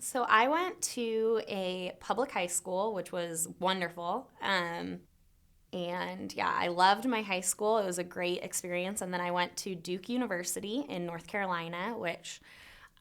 So I went to a public high school, which was wonderful. And yeah, I loved my high school. It was a great experience. And then I went to Duke University in North Carolina, which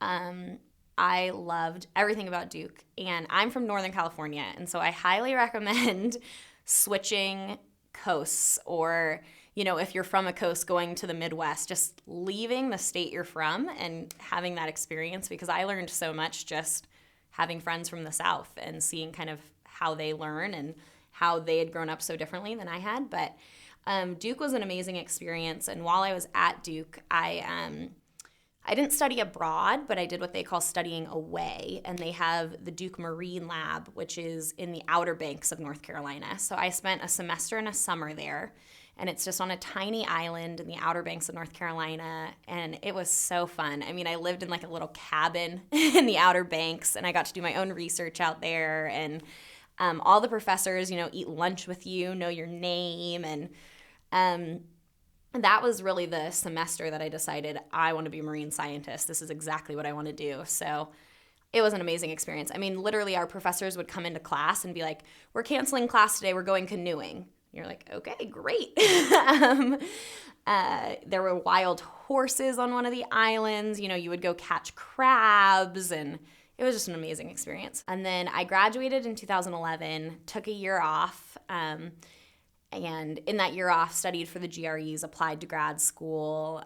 um, I loved everything about Duke. And I'm from Northern California. And so I highly recommend switching coasts or, if you're from a coast going to the Midwest, just leaving the state you're from and having that experience because I learned so much just having friends from the South and seeing kind of how they learn and how they had grown up so differently than I had. But Duke was an amazing experience. And while I was at Duke, I didn't study abroad, but I did what they call studying away. And they have the Duke Marine Lab, which is in the Outer Banks of North Carolina. So I spent a semester and a summer there. And it's just on a tiny island in the Outer Banks of North Carolina. And it was so fun. I mean, I lived in like a little cabin in the Outer Banks, and I got to do my own research out there. And all the professors, eat lunch with you, know your name. And that was really the semester that I decided I want to be a marine scientist. This is exactly what I want to do. So it was an amazing experience. I mean, literally, our professors would come into class and be like, "We're canceling class today. We're going canoeing." You're like, "Okay, great." There were wild horses on one of the islands. You would go catch crabs, and it was just an amazing experience. And then I graduated in 2011, took a year off. And in that year off, studied for the GREs, applied to grad school,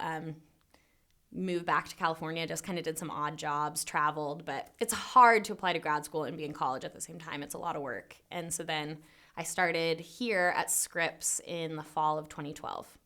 moved back to California, just kind of did some odd jobs, traveled. But it's hard to apply to grad school and be in college at the same time. It's a lot of work. And so then I started here at Scripps in the fall of 2012.